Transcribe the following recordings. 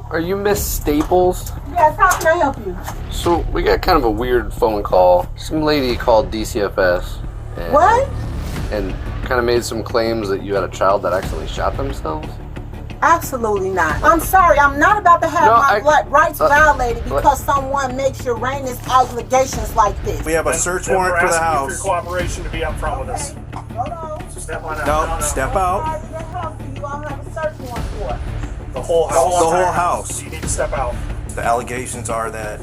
Are you Miss Staples? Yes, how can I help you? So we got kind of a weird phone call. Some lady called DCFS. What? And kind of made some claims that you had a child that accidentally shot themselves? Absolutely not. I'm sorry, I'm not about to have my rights violated because someone makes Uranus allegations like this. We have a search warrant for the house. For your cooperation to be up front with us. Hold on. So step on out. No, step out. You all have a search warrant for. The whole house. The whole house. You need to step out. The allegations are that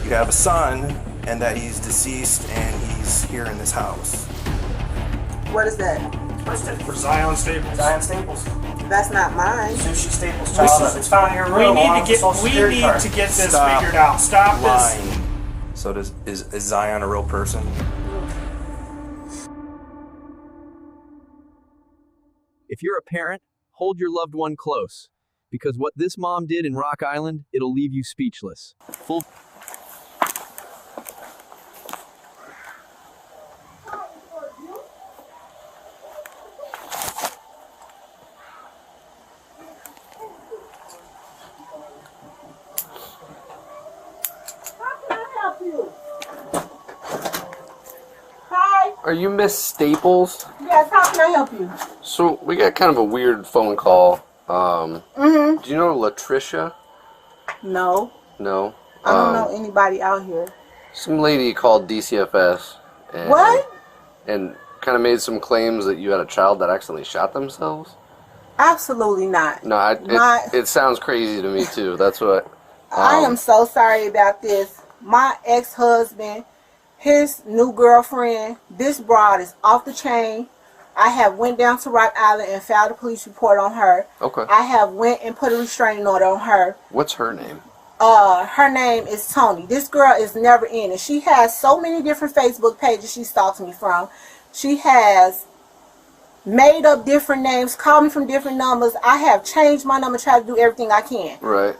you have a son and that he's deceased and he's here in this house. What is that? For Zion Staples. Zion Staples. That's not mine. Sushi Staples child. It's found in your room. We need to get this figured out. Stop lying. this. So is Zion a real person? If you're a parent, hold your loved one close. Because what this mom did in Rock Island, it'll leave you speechless. Are you Miss Staples? Yes, how can I help you? So we got kind of a weird phone call. Do you know Latricia? No. No? I don't know anybody out here. Some lady called DCFS. And, What? And kind of made some claims that you had a child that accidentally shot themselves? Absolutely not. No, it sounds crazy to me too. That's what... I am so sorry about this. My ex-husband, his new girlfriend, this broad is off the chain. I have went down to Rock Island and filed a police report on her. Okay. I have went and put a restraining order on her. What's her name? Her name is Tony. This girl is never in it. She has so many different Facebook pages she stalks me from. She has made up different names, called me from different numbers. I have changed my number, tried to do everything I can. Right.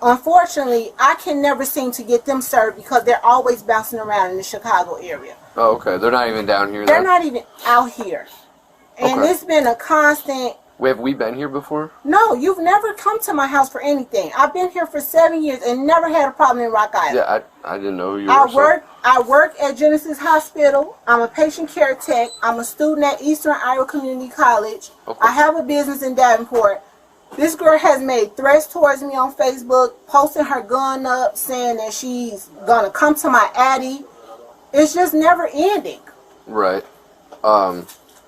Unfortunately, I can never seem to get them served because they're always bouncing around in the Chicago area. Oh, okay. They're not even down here. They're not even out here. And Okay. it's been a constant... Have we been here before? No, you've never come to my house for anything. I've been here for 7 years and never had a problem in Rock Island. Yeah, I didn't know who you were. I work at Genesis Hospital. I'm a patient care tech. I'm a student at Eastern Iowa Community College. Okay. I have a business in Davenport. This girl has made threats towards me on Facebook, posting her gun up, saying that she's going to come to my addy. It's just never ending. Right.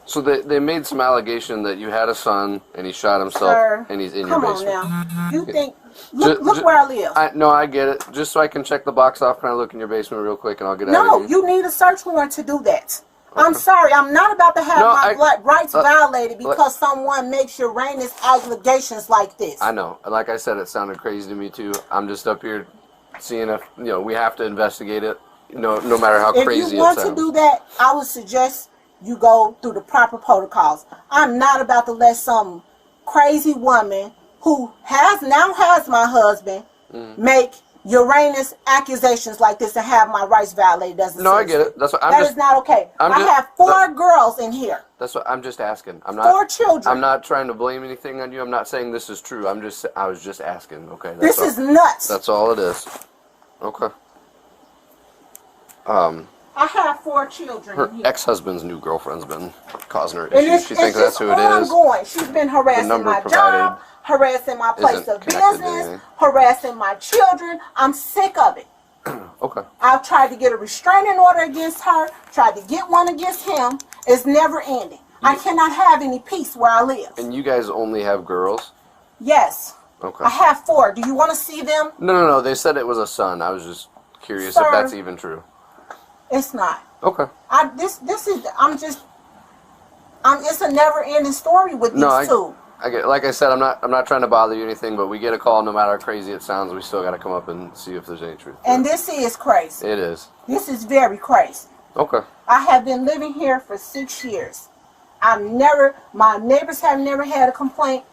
So they made some allegation that you had a son and he shot himself. Sir, and he's in your basement. Come on now. You think... Look where I live. No, I get it. Just so I can check the box off, can I look in your basement real quick and I'll get out of here? No, you need a search warrant to do that. Okay. I'm sorry, I'm not about to have my rights violated because someone makes Uranus allegations like this. I know. Like I said, it sounded crazy to me too. I'm just up here seeing if, we have to investigate it, no matter how crazy it sounds. If you want to do that, I would suggest you go through the proper protocols. I'm not about to let some crazy woman who now has my husband make Uranus accusations like this and have my rights violated. No, I get it. That's what that is not okay. I have 4 girls in here. That's what I'm just asking. I'm not 4 children. I'm not trying to blame anything on you. I'm not saying this is true. I was just asking. Okay. This is nuts. That's all it is. Okay. I have 4 children. Her ex-husband's new girlfriend's been causing her issues. She thinks that's who it is. Ongoing. She's been harassing my job, harassing my place of business, harassing my children. I'm sick of it. Okay. I've tried to get a restraining order against her, tried to get one against him. It's never ending. I cannot have any peace where I live. And you guys only have girls? Yes. Okay. I have 4. Do you want to see them? No. They said it was a son. I was just curious if that's even true. It's not. Okay. It's a never-ending story with these two. I get, like I said, I'm not trying to bother you or anything, but we get a call, no matter how crazy it sounds, we still got to come up and see if there's any truth. And this is crazy. It is. This is very crazy. Okay. I have been living here for 6 years. My neighbors have never had a complaint.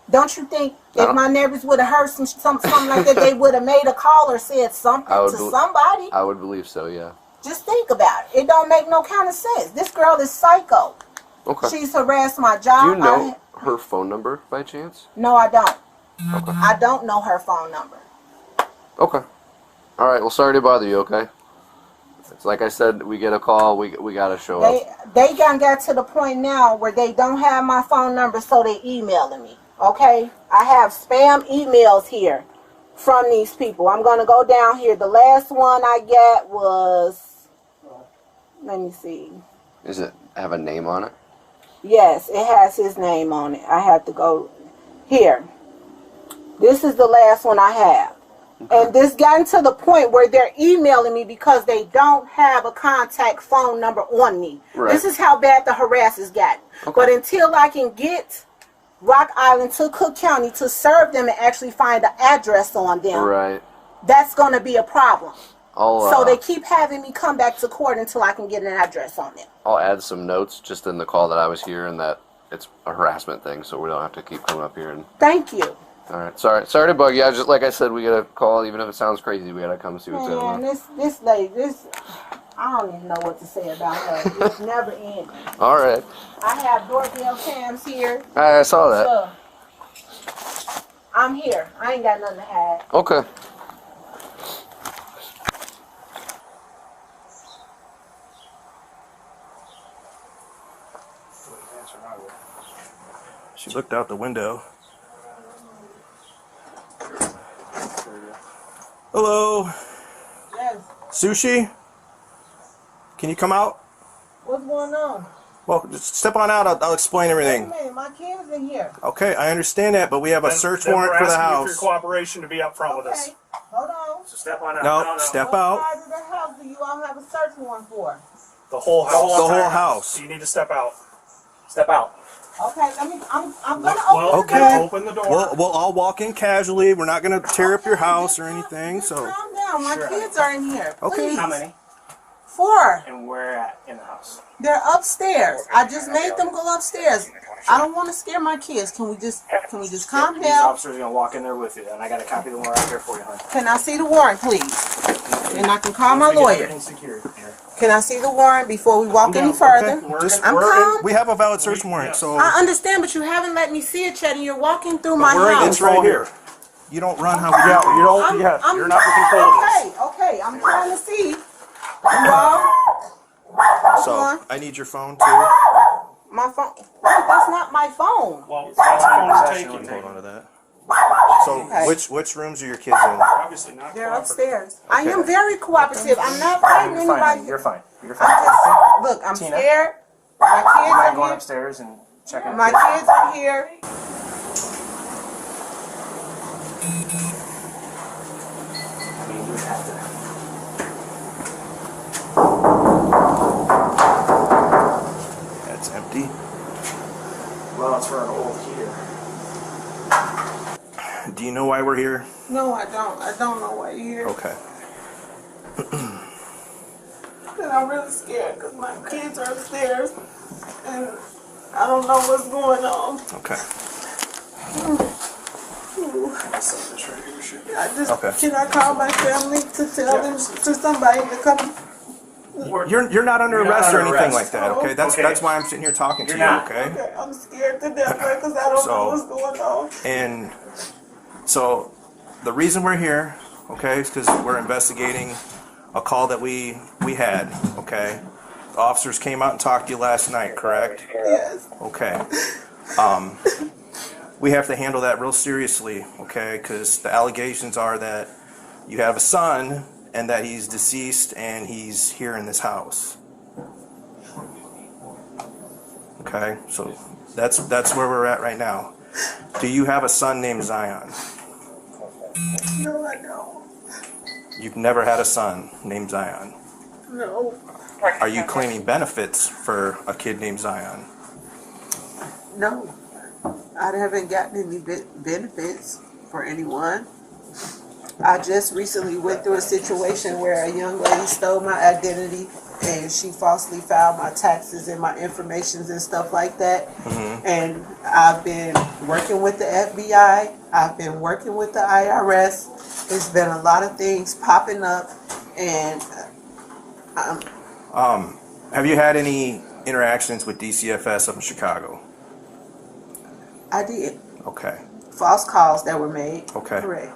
Don't you think if my neighbors would have heard something like that, they would have made a call or said something to somebody? I would believe so, yeah. Just think about it. It don't make no kind of sense. This girl is psycho. Okay. She's harassed my job. Do you know her phone number by chance? No, I don't. Okay. I don't know her phone number. Okay. All right. Well, sorry to bother you. Okay. It's like I said, we get a call, we gotta show up. They done got to the point now where they don't have my phone number, so they emailing me. Okay, I have spam emails here from these people. I'm gonna go down here. The last one I got was, let me see. Is it have a name on it? Yes, it has his name on it. I have to go here. This is the last one I have. And this gotten to the point where they're emailing me because they don't have a contact phone number on me. Right. This is how bad the harassers got. Okay. But until I can get Rock Island to Cook County to serve them and actually find an address on them, Right. that's going to be a problem. I'll, So they keep having me come back to court until I can get an address on them. I'll add some notes just in the call that I was here and that it's a harassment thing, so we don't have to keep coming up here and. Thank you. All right, sorry to bug you. I just like I said, we gotta call, even if it sounds crazy. We gotta come see what's going Man, on. this lady, I don't even know what to say about her. It's never ending. All right, I have doorbell cams here. I saw that. So, I'm here. I ain't got nothing to hide. Okay. She looked out the window. Hello, Yes. Sushi? Can you come out? What's going on? Well, just step on out. I'll explain Wait a everything. minute. My kid's in here. Okay, I understand that, but we have a search warrant for the For your house. cooperation to be up front with us. Okay. Hold on. So step on out. No, step What out. part of the house do you all have a search warrant for? The whole house. The whole house. So you need to step out. Step out. Okay, I'm gonna Well, open Okay. the door. Open the door. We'll all walk in casually. We're not going to tear up your house or anything. Just So, calm down. My Sure. kids are in here. Okay. Please. How many? 4. And where at in the house? They're upstairs. I just made them go upstairs. I don't want to scare my kids. Can we just calm These down? officers are gonna walk in there with you, and I got a copy of the warrant out here for you, honey. Can I see the warrant, please? And I can call my Once we get lawyer. everything secured here. Can I see the warrant before we walk any Okay. further? Just- I'm we're calm. we have a valid search warrant. So, I understand, but you haven't let me see it yet, and you're walking through my we're in house. it's right here. You don't run how we do. Yeah, you don't. I'm- Yeah, I'm- you're not in control of this. Okay. I'm trying to see. You all? So, I need your phone too. My phone. Wait, that's not my phone. Well, that's a phone Hold taken. on to that. So, Okay. which rooms are your kids in? Obviously not. They're cooperative. upstairs. I am very cooperative. I'm not fighting You're fine, honey. anybody. You're fine. You're I'm fine. just, look, I'm Tina? scared. My Mind kids are going here. upstairs and checking. My kids are here. I mean, you have to. That's empty. Well, it's for an old heater. Do you know why we're here? No, I don't. I don't know why you're here. Okay. And I'm really scared because my kids are upstairs and I don't know what's going on. Okay. I just Okay. can I call my family to tell them to somebody to come? You're not under You're not arrest or under anything arrest. like that. Okay. That's Okay. that's why I'm sitting here talking to You're you. not. Okay. Okay, I'm scared to death because I don't know what's going on. And so the reason we're here, okay, is because we're investigating a call that we had, okay? The officers came out and talked to you last night, correct? Yes. Okay. We have to handle that real seriously, okay? Because the allegations are that you have a son and that he's deceased and he's here in this house. Okay, so that's where we're at right now. Do you have a son named Zion? No, I don't. You've never had a son named Zion. No. Are you claiming benefits for a kid named Zion? No. I haven't gotten any benefits for anyone. I just recently went through a situation where a young lady stole my identity and she falsely filed my taxes and my informations and stuff like that. Mm-hmm. And I've been working with the FBI. I've been working with the IRS. There's been a lot of things popping up, and Have you had any interactions with DCFS up in Chicago? I did. Okay. false calls that were made. Okay. Correct.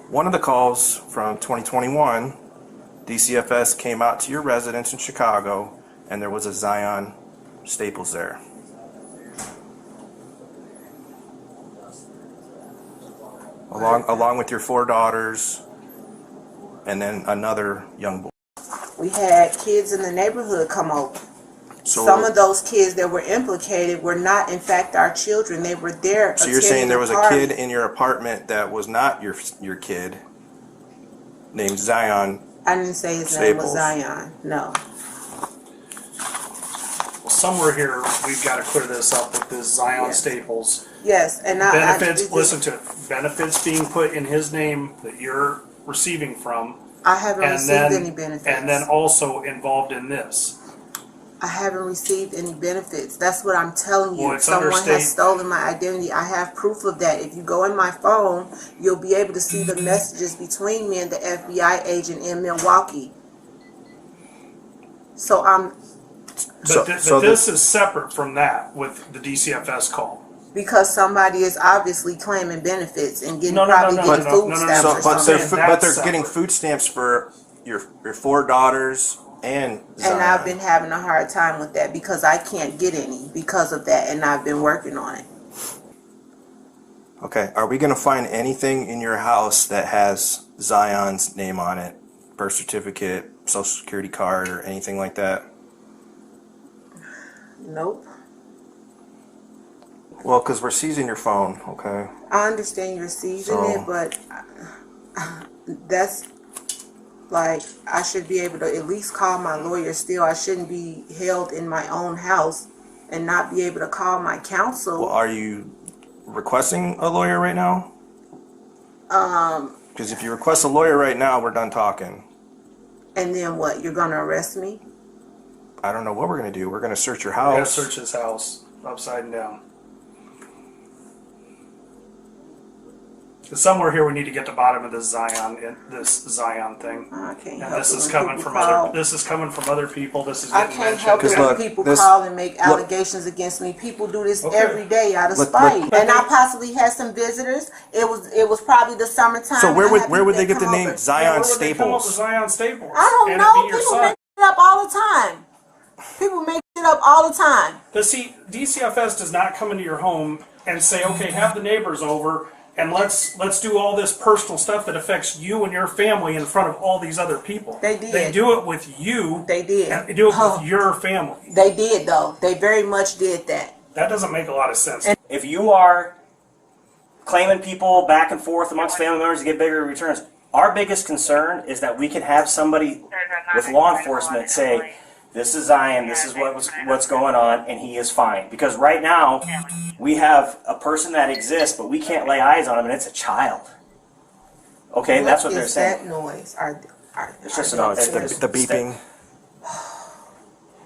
One of the calls from 2021, DCFS came out to your residence in Chicago, and there was a Zion Staples there. Along with your 4 daughters, and then another young boy. We had kids in the neighborhood come over. So, Some of those kids that were implicated were not, in fact, our children. They were there. so you're saying there was a party. kid in your apartment that was not your kid, named Zion. I didn't say his name was Staples. Zion. No. Well, somewhere here, we've got to clear this up with this Zion Yes. Staples. Yes, and Benefits, listen to it. Benefits being put in his name that you're receiving from. I haven't And received then, any benefits. and then also involved in this. I haven't received any benefits. That's what I'm telling you. Well, it's Someone understated. has stolen my identity. I have proof of that. If you go in my phone, you'll be able to see the messages between me and the FBI agent in Milwaukee. So But this is separate from that with the DCFS call. because somebody is obviously claiming benefits and getting No, getting food no. stamps So, or but something. they're That's getting separate. food stamps for your 4 daughters and Zion. And I've been having a hard time with that because I can't get any because of that, and I've been working on it. Okay, are we going to find anything in your house that has Zion's name on it? Birth certificate, social security card, or anything like that? Nope. Well, because we're seizing your phone, okay? I understand you're seizing So- it, but that's like, I should be able to at least call my lawyer still. I shouldn't be held in my own house and not be able to call my counsel. Well, are you requesting a lawyer right now? Because if you request a lawyer right now, we're done talking. And then what? You're gonna arrest me? I don't know what we're going to do. We're going to search your We gotta house. search his house upside and down. 'Cause somewhere here we need to get to the bottom of this Zion thing. I can't And help this it is when coming people from call. other. This is coming from other people. This is I getting can't help mentioned. it when look, people this- call and make look- allegations against me. People do this Okay. every day out of Look- spite. look- And I possibly had some visitors. It was probably the summertime. So where and I had would people they get that the come name over. Zion Where would they come up with Staples? Zion Staples? I don't and know. It be your People son. make it up all the time. People make it up all the time. But see, DCFS does not come into your home and say, okay, have the neighbors over and let's do all this personal stuff that affects you and your family in front of all these other people. They did. They do it with you. They did. And they do it Oh. with your family. They did though. They very much did that. That doesn't make a lot of sense. If you are claiming people back and forth amongst family members to get bigger returns, our biggest concern is that we can have somebody with law enforcement say, this is Zion, this is what's going on, and he is fine. Because right now, we have a person that exists, but we can't lay eyes on him, and it's a child. Okay, that's what they're is saying. that noise? It's just No, an it's the beeping.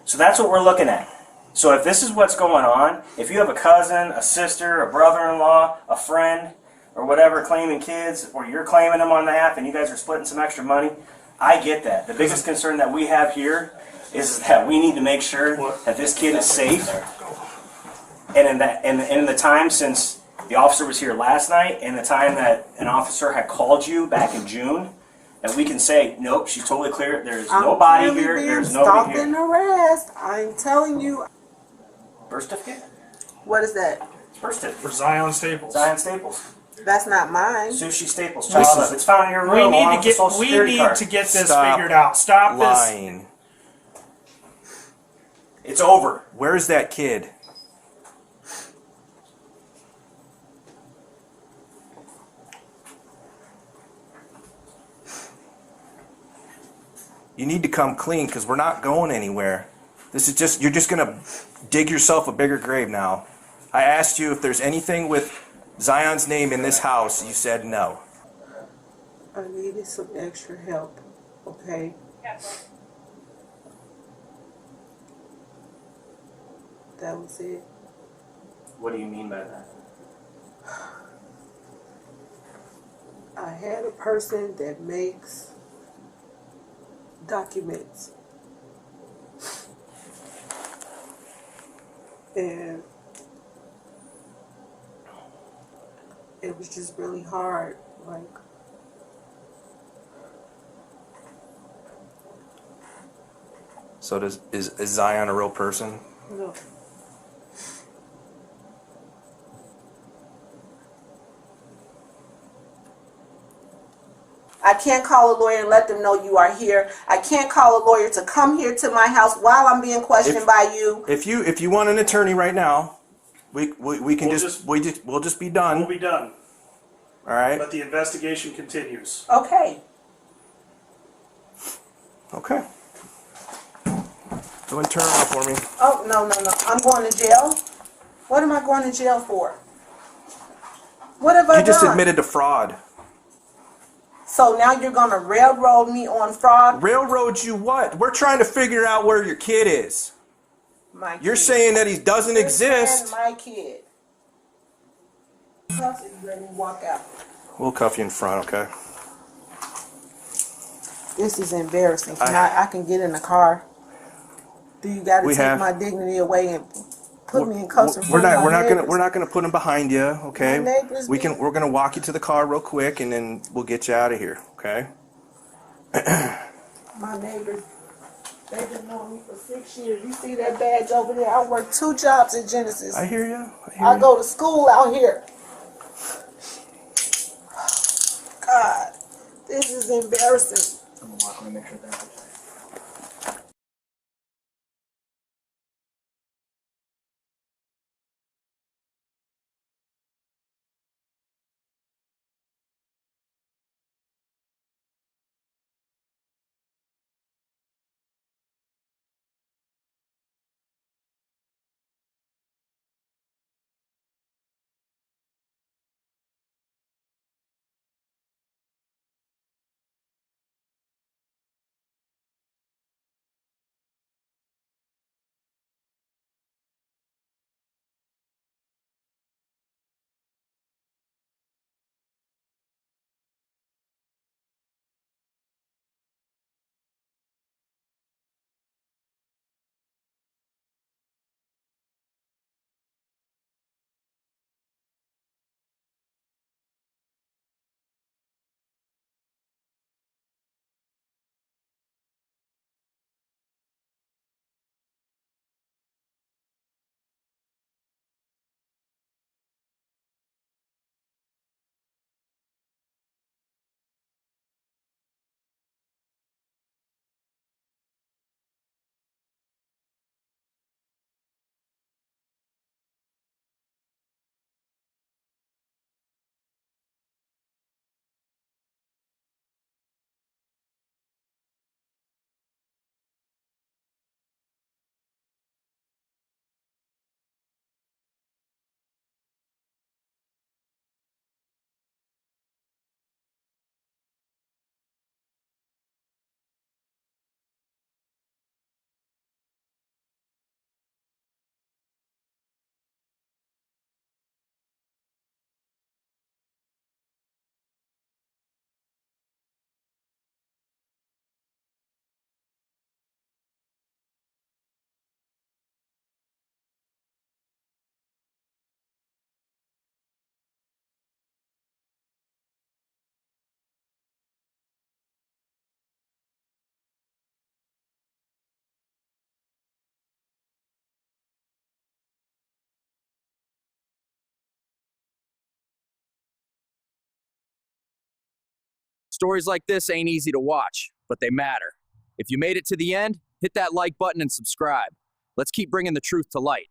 So that's what we're looking at. So if this is what's going on, if you have a cousin, a sister, a brother-in-law, a friend, or whatever claiming kids, or you're claiming them on behalf and you guys are splitting some extra money, I get that. The biggest concern that we have here is that we need to make sure that this kid is safe. And in the time since the officer was here last night and the time that an officer had called you back in June, that we can say, nope, she's totally clear. There's nobody really here. being There's stalked nobody here. and harassed. I'm telling you. Birth certificate? What is that? Birth certificate. For Zion Staples. Zion Staples. That's not mine. Sushi Staples. Child stuff. It's found in your We room. along need with to the Social we Security need card. to get this Stop figured out. Stop this. Lying. It's over. Where's that kid? You need to come clean because we're not going anywhere. This is just, you're just going to dig yourself a bigger grave now. I asked you if there's anything with Zion's name in this house. You said no. I needed some extra help. Okay. That was it. What do you mean by that? I had a person that makes documents. And it was just really hard. Like, So is Zion a real person? no. I can't call a lawyer and let them know you are here. I can't call a lawyer to come here to my house while I'm being questioned by you. If you want an attorney right now, we can We'll we'll just be done. We'll be done. All right. But the investigation continues. Okay. Okay. Go and turn around for me. Oh, no. I'm going to jail? What am I going to jail for? What have I done? You just admitted to fraud. So now you're going to railroad me on fraud? Railroad you what? We're trying to figure out where your kid is. My kid. You're saying that he doesn't This exist. man, my kid. Cuff it, let me walk out. We'll cuff you in front, okay? This is embarrassing. I can get in the car. Do you got to take my dignity away and put me in cuffs? We're not gonna put him behind you, okay? My neighbors We're gonna walk you to the car real quick, and then we'll get you out of here, okay? My neighbors, they've been knowing me for 6 years. You see that badge over there? I work 2 jobs at Genesis. I hear you. I go to school out here. God, this is embarrassing. I'm gonna walk and make sure that's okay. Stories like this ain't easy to watch, but they matter. If you made it to the end, hit that like button and subscribe. Let's keep bringing the truth to light.